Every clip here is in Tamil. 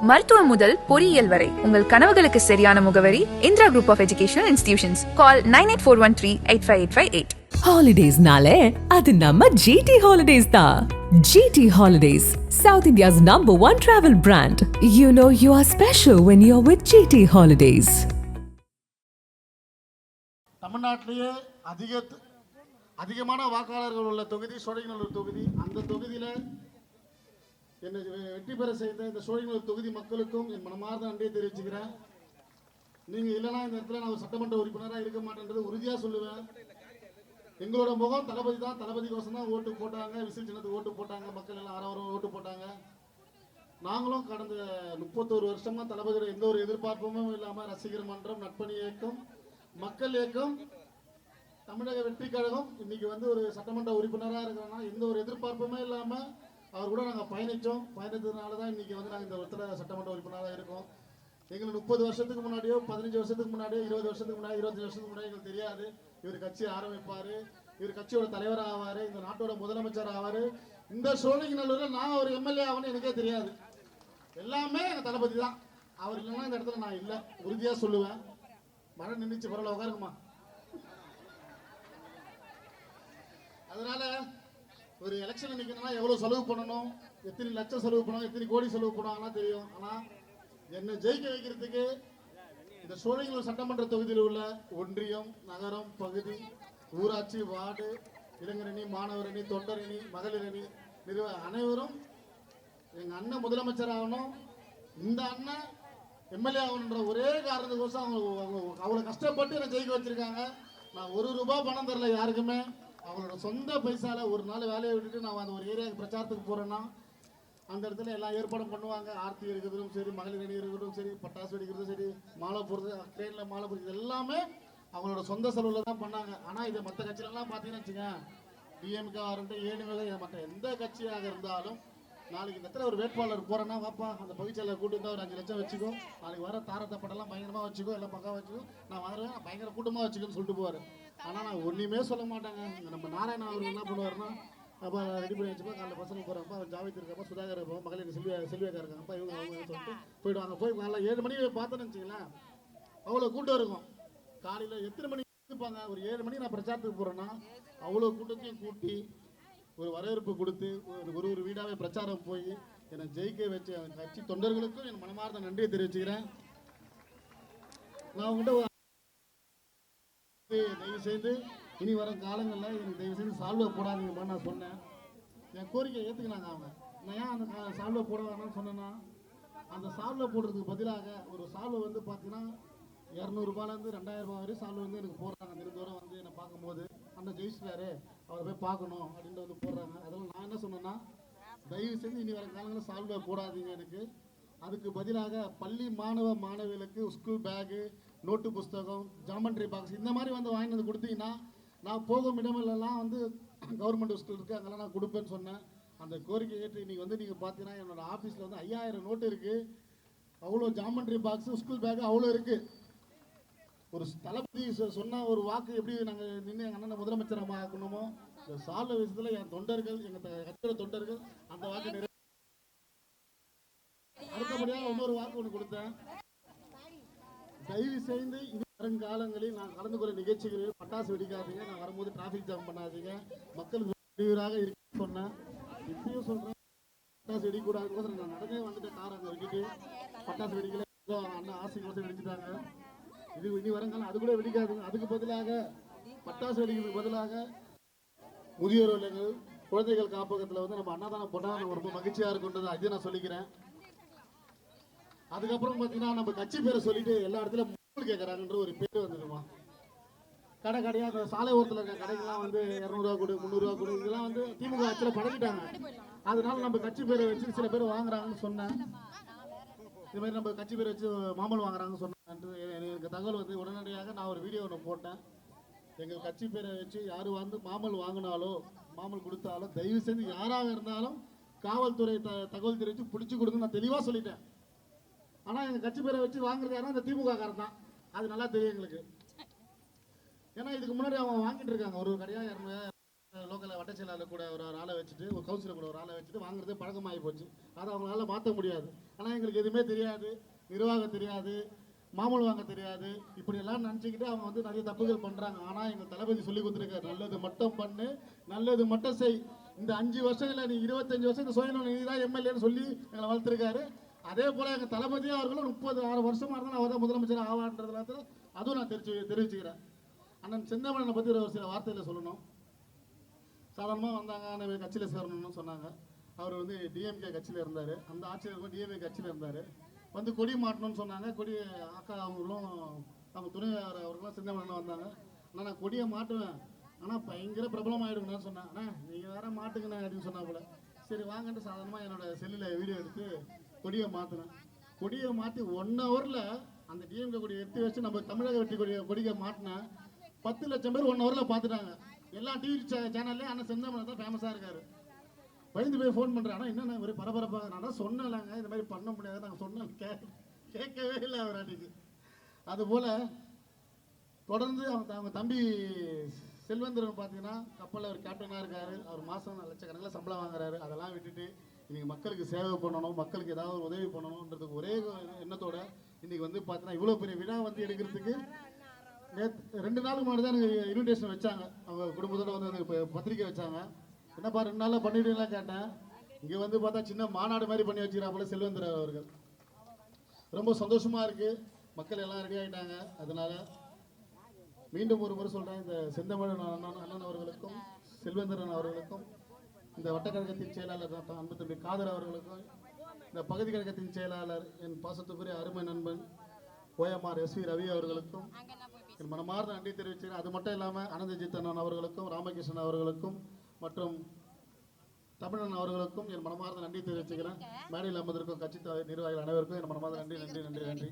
மருத்துவம் முதல் பொறியியல் வரை உங்கள் கனவுகளுக்கு சரியான முகவரி Indira group of educational institutions. Call 9841385858. Holidays-nale, adu namma GT Holidays da. GT Holidays, South India's #1 travel brand. You know you are special when you're with GT Holidays. தமிழ்நாட்டிலேயே அதிகமான வாக்காளர்கள் உள்ள தொகுதி சோழிங்கநல்லூர் தொகுதி. அந்த தொகுதியில் என்னை வெற்றி பெற செய்த இந்த சோழிங்கநல்லூர் தொகுதி மக்களுக்கும் என் மனமார்ந்த நன்றியை தெரிவிச்சுக்கிறேன். நீங்கள் இல்லைனா இந்த இடத்துல நான் ஒரு சட்டமன்ற உறுப்பினராக இருக்க மாட்டேன்றது உறுதியாக சொல்லுவேன். எங்களோட முகம் தளபதி தான். தளபதிக்கோசம் தான் ஓட்டு போட்டாங்க, விசில் சின்னத்துக்கு ஓட்டு போட்டாங்க, மக்கள் எல்லாம் ஆரவாரம் ஓட்டு போட்டாங்க. நாங்களும் கடந்த 31 வருஷமா தளபதியோட எந்த ஒரு எதிர்பார்ப்பும் இல்லாமல் ரசிகர் மன்றம், நட்பணி இயக்கம், மக்கள் இயக்கம், தமிழக வெற்றி கழகம் இன்னைக்கு வந்து ஒரு சட்டமன்ற உறுப்பினராக இருக்கிறோன்னா எந்த ஒரு எதிர்பார்ப்புமே இல்லாமல் அவர் கூட நாங்கள் பயணித்ததுனால தான் இன்னைக்கு வந்து நாங்கள் இந்த ஒருத்தர சட்டமன்ற உறுப்பினராக இருக்கோம். எங்களுக்கு 30 வருஷத்துக்கு முன்னாடியோ 15 வருஷத்துக்கு முன்னாடியோ 20 வருஷத்துக்கு முன்னாடி 25 வருஷத்துக்கு முன்னாடி எங்களுக்கு தெரியாது இவர் கட்சி ஆரம்பிப்பார், இவர் கட்சியோட தலைவர் ஆவார், இந்த நாட்டோட முதலமைச்சர் ஆவார், இந்த சோழிங்கநல்லூரில் நான் ஒரு எம்எல்ஏ ஆகணும்னு எனக்கே தெரியாது. எல்லாமே எங்கள் தளபதி தான். அவர் இல்லைன்னா இந்த இடத்துல நான் இல்லை உறுதியாக சொல்லுவேன். மழை நின்றுச்சு, பரவாயில்ல உட்காருங்கம்மா. அதனால ஒரு எலெக்ஷன் நிற்கணும்னா எவ்வளோ செலவு பண்ணணும், எத்தனை லட்சம் செலவு பண்ணணும், எத்தனை கோடி செலவு பண்ணுவாங்கன்னா தெரியும். ஆனால் என்னை ஜெயிக்க வைக்கிறதுக்கு இந்த சோழிங்கநல்லூர் சட்டமன்ற தொகுதியில் உள்ள ஒன்றியம், நகரம், பகுதி, ஊராட்சி, வார்டு, இளைஞரணி, மாணவர் அணி, தொண்டர் அணி, மகளிர் அணி அனைவரும் எங்கள் அண்ணன் முதலமைச்சர் ஆகணும், இந்த அண்ணன் எம்எல்ஏ ஆகணுன்ற ஒரே காரணத்துக்கோசம் அவங்க அவ்வளோ கஷ்டப்பட்டு என்னை ஜெயிக்க வச்சிருக்காங்க. நான் ₹1 பணம் தரல யாருக்குமே. அவங்களோட சொந்த பைசால ஒரு நாள் வேலையை விட்டுட்டு நான் அந்த ஒரு ஏரியாவுக்கு பிரச்சாரத்துக்கு போகிறேன்னா அந்த இடத்துல எல்லாம் ஏற்பாடும் பண்ணுவாங்க. ஆர்த்தி எடுக்கிறதும் சரி, மகளிர் அணி இருக்கிறதும் சரி, பட்டாசு வெடிக்கிறதும் சரி, மாலை போடுறது, ட்ரெயினில் மாலை போடுறது எல்லாமே அவங்களோட சொந்த செலவில் தான் பண்ணாங்க. ஆனால் இதை மற்ற கட்சியிலலாம் பார்த்தீங்கன்னு வச்சுங்க, டிஎம்கே ஆகட்டும், ஏடிஎம்கே, மற்ற எந்த கட்சியாக இருந்தாலும் நாளைக்கு இந்த இடத்துல ஒரு வேட்பாளர் போகிறேன்னா வாப்பா அந்த பகுதியில் கூட்டு ஒரு 5 லட்சம் வச்சுக்கோ, நாளைக்கு வர தாரத்தப்பட்டெல்லாம் பயங்கரமாக வச்சுக்கோ, எல்லாம் பக்கம் வச்சுக்கோ, நான் வருவேன் பயங்கர கூட்டமாக வச்சுக்கோன்னு சொல்லிட்டு போவார். ஆனால் நான் ஒன்றுமே சொல்ல மாட்டாங்க. நம்ம நாராயணா அவர்கள் என்ன பண்ணுவார்னா, அப்போ ரெடி பண்ணி வச்சுப்பா, காலையில் பசங்க போகிறப்பா, ஜாவித் இருக்கப்பா, சுதாகர் இருப்போம், மகளிர் செல்வியாக்கா இருக்காங்கப்பா, இவங்க அவங்க சொல்லிட்டு போயிடுவாங்க. போய் காலையில் 7 மணி பார்த்தோன்னு வச்சுங்களேன், அவ்வளோ கூட்டம் இருக்கும். காலையில் எத்தனை மணிக்கு இருப்பாங்க, ஒரு 7 மணி நான் பிரச்சாரத்துக்கு போகிறேன்னா அவ்வளோ கூட்டத்தையும் கூட்டி ஒரு வரவேற்பு கொடுத்து ஒரு வீடாகவே பிரச்சாரம் போய் என்னை ஜெயிக்க வச்ச கட்சி தொண்டர்களுக்கும் என் மனமார்ந்த நன்றியை தெரிவிச்சுக்கிறேன். நான் உங்கள்கிட்ட தயவு செய்து இனி வரும் காலங்களில் எனக்கு தயவு செய்து சால்வை போடாதீங்கம்மா நான் சொன்னேன். என் கோரிக்கையை ஏற்றுக்கினாங்க அவங்க. நான் ஏன் அந்த சால்வை போட வேணாம்னு சொன்னேன்னா, அந்த சால்வை போடுறதுக்கு பதிலாக ஒரு சால்வை வந்து பார்த்தீங்கன்னா ₹200 ₹2000 வரை சால்வை வந்து எனக்கு போடுறாங்க. தினந்தோறும் வந்து என்னை பார்க்கும்போது அண்ணன் ஜெயிச்சிட்டாரு அவரை போய் பார்க்கணும் அப்படின்ட்டு வந்து போடுறாங்க. அதெல்லாம் நான் என்ன சொன்னேன்னா, தயவு செஞ்சு இனி வர காலங்களில் சால்வை போடாதீங்க எனக்கு. அதுக்கு பதிலாக பள்ளி மாணவிகளுக்கு ஸ்கூல் பேகு, நோட்டு புஸ்தகம், ஜாமெண்ட்ரி பாக்ஸ் இந்த மாதிரி வந்து வாங்கிட்டு வந்து கொடுத்தீங்கன்னா நான் போகும் இடமெல்லாம் வந்து கவர்மெண்ட் ஸ்கூல் இருக்குது அங்கெல்லாம் நான் கொடுப்பேன்னு சொன்னேன். அந்த கோரிக்கை ஏற்று இன்றைக்கி வந்து நீங்கள் பார்த்தீங்கன்னா என்னோடய ஆஃபீஸில் வந்து 5000 நோட்டு இருக்குது, அவ்வளோ ஜாமெண்ட்ரி பாக்ஸு, ஸ்கூல் பேகு அவ்வளோ இருக்குது. ஒரு தளபதி சொன்ன ஒரு வாக்கு எப்படி நாங்கள் நின்று எங்கள் அண்ணனை முதலமைச்சராக ஆக்கணுமோ, இந்த சால்வ விஷயத்தில் என் தொண்டர்கள், எங்கள் கட்சியோட தொண்டர்கள் அந்த வாக்கு அடுத்தபடியாக இன்னொரு வாக்கு ஒன்று கொடுத்தேன். தயவு செய்து இது வருங்காலங்களில் நான் கலந்து கொள்ள நிகழ்ச்சிகளில் பட்டாசு வெடிக்காதீங்க, நான் வரும்போது டிராஃபிக் ஜாம் பண்ணாதீங்க, மக்கள் விரைவாக இருக்க சொன்னேன். இப்பயும் சொல்கிறேன், பட்டாசு வெடிக்கூடாதுன்னு நான் நடந்தே வந்துட்டு கார் அங்கே வெடிட்டு பட்டாசு வெடிக்கல, அண்ணன் ஆசைக்கு வெடிச்சுட்டாங்க. இது இனி வருங்காலம் அது கூட வெடிக்காதுங்க. அதுக்கு பதிலாக பட்டாசு வெடிக்கிறதுக்கு பதிலாக முதியோர் இல்லங்கள், குழந்தைகள் காப்பகத்தில் வந்து நம்ம அன்னதானம் போட்டால் நம்ம ரொம்ப மகிழ்ச்சியாக இருக்குன்றது அதையும் நான் சொல்லிக்கிறேன். அதுக்கப்புறம் பார்த்தீங்கன்னா நம்ம கட்சி பேரை சொல்லிட்டு எல்லா இடத்துல மூணு கேட்குறாங்கன்ற ஒரு பேர் வந்துடுமா. கடையாக அந்த சாலை ஓரத்தில் இருக்க கடைகள்லாம் வந்து ₹200 கொடு, ₹300 கொடு, இதெல்லாம் வந்து திமுக ஆட்சியில் பழகிட்டாங்க. அதனால நம்ம கட்சி பேரை வச்சு சில பேர் வாங்குறாங்கன்னு சொன்னேன். இது மாதிரி நம்ம கட்சி பேரை வச்சு மாமல் வாங்குறாங்கன்னு சொன்னேன். எனக்கு தகவல் வந்து உடனடியாக நான் ஒரு வீடியோ ஒன்று போட்டேன். எங்கள் கட்சி பேரை வச்சு யார் வந்து மாமல் வாங்கினாலோ, மாமல் கொடுத்தாலோ தயவு செஞ்சு யாராக இருந்தாலும் காவல்துறை தகவல் தெரிவித்து பிடிச்சி கொடுங்க நான் தெளிவாக சொல்லிட்டேன். ஆனால் எங்கள் கட்சி பேரை வச்சு வாங்குறது யாரும் அந்த திமுக காரன் தான். அது நல்லா தெரியும் எங்களுக்கு. ஏன்னா இதுக்கு முன்னாடி அவங்க வாங்கிட்டு இருக்காங்க ஒரு கடையாக 200 லோக்கலில் வட்ட செயலாளர் கூட ஒரு ஆளை வச்சுட்டு, ஒரு கவுன்சிலர் கூட ஒரு ஆளை வச்சுட்டு வாங்குறது பழக்கமாகி போச்சு. அதை அவங்களால மாற்ற முடியாது. ஆனால் எங்களுக்கு எதுவுமே தெரியாது, நிர்வாகம் தெரியாது, மாமூல் வாங்க தெரியாது. இப்படியெல்லாம் நினச்சிக்கிட்டு அவங்க வந்து நிறைய தப்புகள் பண்ணுறாங்க. ஆனால் எங்கள் தளபதி சொல்லி கொடுத்துருக்காரு, நல்லது மட்டும் பண்ணு, நல்லது மட்டும் செய். இந்த 5 வருஷங்களில் நீ 25 வருஷம் இந்த சுயநல நீ தான் எம்எல்ஏன்னு சொல்லி எங்களை வளர்த்துருக்காரு. அதே போல் எங்கள் தளபதியும் அவர்களும் 36 வருஷமாக இருந்தாலும் அவர் தான் முதலமைச்சர் ஆவான்றதுல அதுவும் நான் தெரிவிச்சுக்கிறேன். அண்ணன் செந்தமலனை பற்றி ஒரு சில வார்த்தையில் சொல்லணும். சாதாரணமாக வந்தாங்க, நம்ம கட்சியில் சேரணும்னு சொன்னாங்க. அவர் வந்து டிஎம்கே கட்சியில் இருந்தார், அந்த ஆட்சியில் இருக்கும் டிஎம்கே கட்சியில் இருந்தார். வந்து கொடி மாட்டணும்னு சொன்னாங்க. கொடி அக்கா அவங்களும் அவங்க துணையார் அவர்களும் செந்தமலன் வந்தாங்க. ஆனால் நான் கொடியை மாட்டுவேன், ஆனால் பயங்கர பிரபலமாகிடுங்கன்னு சொன்னேன். அண்ணா நீங்கள் வேற மாட்டுங்கண்ணே அப்படின்னு சொன்னா போல. சரி வாங்கன்ட்டு சாதாரணமாக என்னோட செல்லில் வீடியோ எடுத்து கொடியை மாற்றினேன். கொடியை மாற்றி 1 ஹவரில் அந்த டிஎம்கே கொடியை எடுத்து வச்சு நம்ம தமிழக வெற்றி கொடியை மாட்டினேன். 10 லட்சம் பேர் 1 ஹவரில் பார்த்துட்டாங்க. எல்லா டிவி சேனல்லையும் ஆனால் செந்தமலன் தான் ஃபேமஸாக இருக்காரு. பயந்து போய் ஃபோன் பண்ணுறேன். ஆனால் என்னென்ன ஒரு பரபரப்பாக, நான் தான் சொன்னேன்லாங்க இந்த மாதிரி பண்ண முடியாது, நாங்கள் சொன்னோம் கேட்கவே இல்லை அவர் அன்றைக்கி. அதுபோல் தொடர்ந்து அவங்க தம்பி செல்வந்திரன் பார்த்தீங்கன்னா கப்பலில் ஒரு கேப்டனாக இருக்கார். அவர் மாதம் லட்சக்கணக்கில் சம்பளம் வாங்குறாரு. அதெல்லாம் விட்டுட்டு இன்றைக்கி மக்களுக்கு சேவை பண்ணணும், மக்களுக்கு ஏதாவது ஒரு உதவி பண்ணணுன்றதுக்கு ஒரே எண்ணத்தோட இன்றைக்கி வந்து பார்த்தீங்கன்னா இவ்வளோ பெரிய விழா வந்து எடுக்கிறதுக்கு 2 நாளுக்கு முன்னாடி தான் எனக்கு இன்விடேஷன் வச்சாங்க. அவங்க குடும்பத்தோடு வந்து பத்திரிக்கை வச்சாங்க. என்னப்பா 2 நாளில் பண்ணிவிடுவீங்களா கேட்டேன். இங்கே வந்து பார்த்தா சின்ன மாநாடு மாதிரி பண்ணி வச்சுக்கிறாப்புல செல்வந்திரன் அவர்கள். ரொம்ப சந்தோஷமாக இருக்குது. மக்கள் எல்லாம் ரெடி ஆகிட்டாங்க. அதனால் மீண்டும் ஒரு முறை சொல்கிறேன், இந்த செந்தமிழன் அண்ணன் அவர்களுக்கும் செல்வந்திரன் அவர்களுக்கும், இந்த வட்டக்கழகத்தின் செயலாளர் அன்பு தம்பி காதர் அவர்களுக்கும், இந்த பகுதி கழகத்தின் செயலாளர் என் பாசத்துக்குரிய அருமை நண்பன் ஓஎம்ஆர் எஸ்வி ரவி அவர்களுக்கும் என் மனமார்ந்த நன்றி தெரிவிச்சுக்கிறேன். அது மட்டும் இல்லாமல் அனந்தஜித் அண்ணன் அவர்களுக்கும், ராமகிருஷ்ணன் அவர்களுக்கும் மற்றும் தமிழன் அவர்களுக்கும் என் மனமார்ந்த நன்றி தெரிவிச்சுக்கிறேன். மேடையில் அமர்ந்திருக்கும் கட்சி நிர்வாகிகள் அனைவருக்கும் என் மனமார்ந்த நன்றி நன்றி நன்றி நன்றி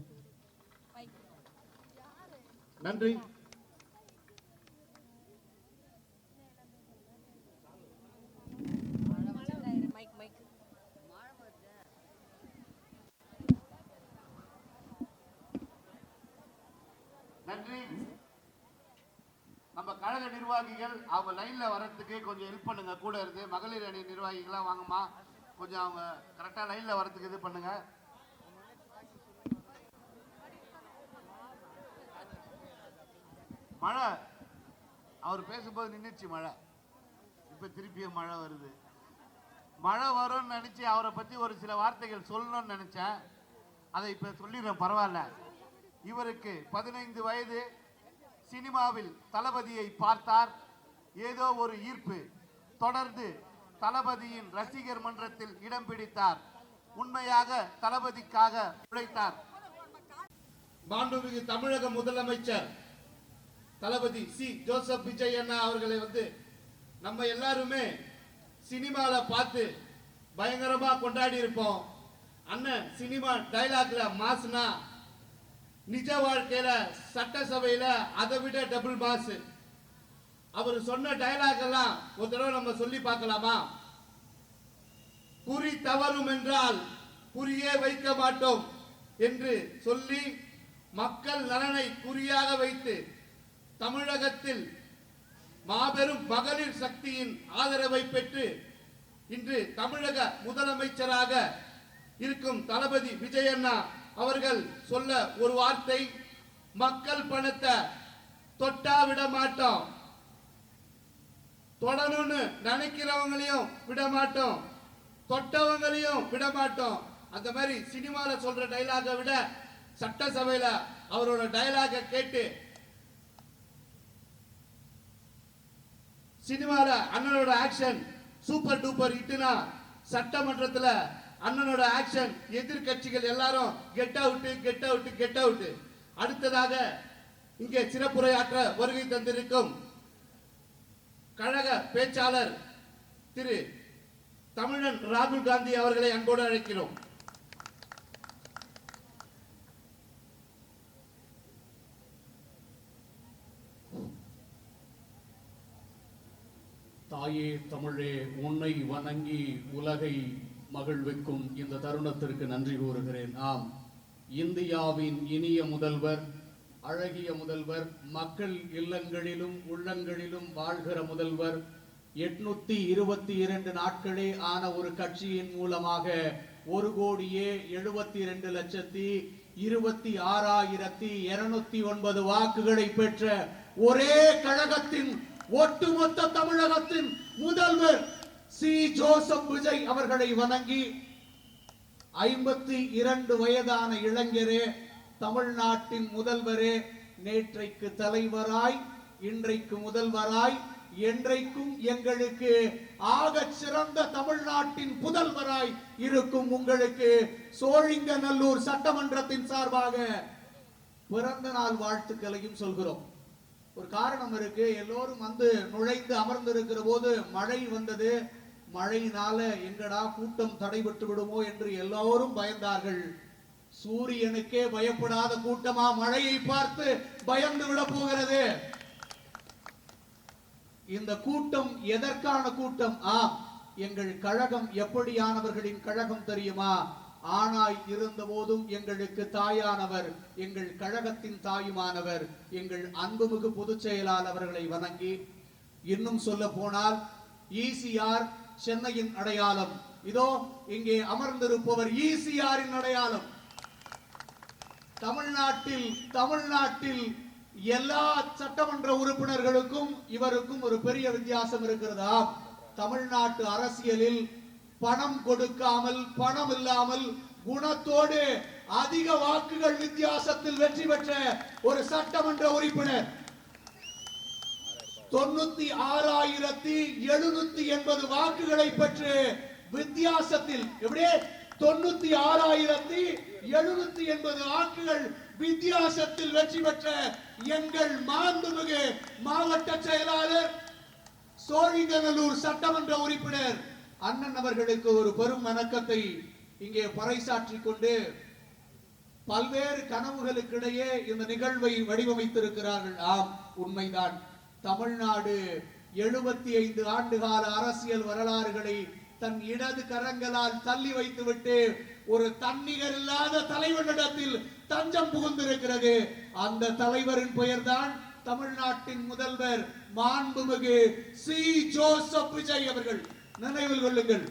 நன்றி. நன்றி. நம்ம கழக நிர்வாகிகள் அவங்க லைன்ல வரதுக்கு கொஞ்சம் ஹெல்ப் பண்ணுங்க. கூட இருந்து மகளிர் அணி நிர்வாகிகளாம் வாங்கம்மா, கொஞ்சம் அவங்க கரெக்டா லைன்ல வரதுக்கு இது பண்ணுங்க. மழை அவர் பேசும்போது நின்றுச்சு மழை, இப்ப திருப்பியும் மழை வருது. மழை வரும்னு நினைச்சு அவரை பத்தி ஒரு சில வார்த்தைகள் சொல்லணும்னு நினைச்சேன். அதை இப்ப சொல்லிடுறேன், பரவாயில்ல. இவருக்கு 15 வயது. சினிமாவில் தளபதியை பார்த்தார், ஏதோ ஒரு ஈர்ப்பு. தொடர்ந்து தளபதியின் ரசிகர் மன்றத்தில் இடம் பிடித்தார். உண்மையாக தளபதிக்காக உழைத்தார். மாண்புமிகு தமிழக முதலமைச்சர் தளபதி சி ஜோசப் விஜய் அண்ணா அவர்களை வந்து நம்ம எல்லாருமே சினிமால பார்த்து பயங்கரமா கொண்டாடி இருப்போம். அண்ணன் சினிமா டைலாக்ல மாசுனா, நிஜ வாழ்க்கையில சட்டசபையில அதை விட டபுள் மாஸ். அவர் சொன்ன டைலாக் எல்லாம் ஒரு தடவை நம்ம சொல்லி பார்க்கலாமா? குறி தவறும் என்றால் குறியே வைக்க மாட்டோம் என்று சொல்லி மக்கள் நலனை குறியாக வைத்து தமிழகத்தில் மாபெரும் மகளிர் சக்தியின் ஆதரவை பெற்று இன்று தமிழக முதலமைச்சராக இருக்கும் தளபதி விஜய் அண்ணா அவர்கள் சொல்ல ஒரு வார்த்தை, மக்கள் பணத்தை தொட்டா விட மாட்டோம், தொடணும்னு நினைக்கிறவங்களையும் விட மாட்டோம், தொட்டவங்களையும் விட மாட்டோம். அந்த மாதிரி சினிமால சொல்ற டைலாக விட சட்டசபையில அவரோட டைலாக கேட்டு சினிமால அண்ணனோட ஆக்ஷன் சூப்பர் டூப்பர் ஹிட்னா, சட்டமன்றத்தில் அண்ணனோட ஆக்ஷன் எதிர்கட்சிகள் எல்லாரும் get out get out get out. அடுத்ததாக இங்கே சிறப்புரையாற்ற வருகை தந்திருக்கும் கழக பேச்சாளர் திரு தமிழன் ராகுல் காந்தி அவர்களை அன்போடு அழைக்கிறோம். தாயே தமிழே, உன்னை வணங்கி உலகை மகிழ்விக்கும் இந்த தருணத்திற்கு நன்றி கூறுகிறேன். ஆம், இந்தியாவின் இனிய முதல்வர், அழகிய முதல்வர், மக்கள் இல்லங்களிலும் உள்ளங்களிலும் வாழ்கிற முதல்வர், 822 நாட்களே ஆன ஒரு கட்சியின் மூலமாக 1,72,26,209 வாக்குகளை பெற்ற ஒரே கழகத்தின் ஒட்டுமொத்த தமிழகத்தின் முதல்வர் சி ஜோசப் விஜய் அவர்களை வணங்கி 52 வயதான இளைஞரே, தமிழ்நாட்டின் முதல்வரே, நேற்றைக்கு தலைவராய், இன்றைக்கு முதல்வராய், என்றைக்கும் எங்களுக்கு ஆக சிறந்த தமிழ்நாட்டின் புதல்வராய் இருக்கும் உங்களுக்கு சோழிங்கநல்லூர் சட்டமன்றத்தின் சார்பாக பிறந்த நாள் வாழ்த்துக்களையும் சொல்கிறோம். ஒரு காரணம் இருக்கு. எல்லோரும் வந்து நுழைந்து அமர்ந்திருக்கிற போது மழை வந்தது. மழையினால எங்கடா கூட்டம் தடைபட்டு விடுமோ என்று எல்லோரும் பயந்தார்கள். சூரியனுக்கே பயப்படாத கூட்டமா மழையை பார்த்து பயந்து விட போகிறது? இந்த கூட்டம் எதற்கான கூட்டம்? எங்கள் கழகம் எப்படியானவர்களின் கழகம் தெரியுமா? ஆனாய் இருந்த போதும் எங்களுக்கு தாயானவர், எங்கள் கழகத்தின் தாயுமானவர் எங்கள் அன்புமிகு பொதுச் செயலாளர் அவர்களை வணங்கி, இன்னும் சொல்ல போனால் ஈசிஆர் சென்னையின் அடையாளம். இதோ இங்கே அமர்ந்திருப்பவர் ஈசிஆரின் அடையாளம். தமிழ்நாட்டில் எல்லா சட்டமன்ற உறுப்பினர்களுக்கும் இவருக்கும் ஒரு பெரிய வித்தியாசம் இருக்கிறதா? தமிழ்நாட்டு அரசியலில் பணம் கொடுக்காமல், பணம் இல்லாமல், குணத்தோடு அதிக வாக்குகள் வித்தியாசத்தில் வெற்றி பெற்ற ஒரு சட்டமன்ற உறுப்பினர். 96,780 வாக்குகளை பெற்று வித்தியாசத்தில், எப்படியே 96,780 வாக்குகள் வித்தியாசத்தில் வெற்றி பெற்ற எங்கள் மாண்புமிகு மாவட்ட செயலாளர், சோழிங்கநல்லூர் சட்டமன்ற உறுப்பினர் அண்ணன் அவர்களுக்கு ஒரு பெரும் வணக்கத்தை இங்கே பறைசாற்றிக் கொண்டு, பல்வேறு கனவுகளுக்கிடையே இந்த நிகழ்வை வடிவமைத்திருக்கிறார்கள். ஆம், உண்மைதான். தமிழ்நாடு 75 ஆண்டுகால அரசியல் வரலாறுகளை தன் இடது கரங்களால் தள்ளி வைத்துவிட்டு ஒரு தன்னிகர் இல்லாத தலைவனிடத்தில் தஞ்சம் புகுந்திருக்கிறது. அந்த தலைவரின் பெயர்தான் தமிழ்நாட்டின் முதல்வர் மாண்புமிகு சி ஜோசப் விஜய் அவர்கள். நினைவில் கொள்ளுங்கள்.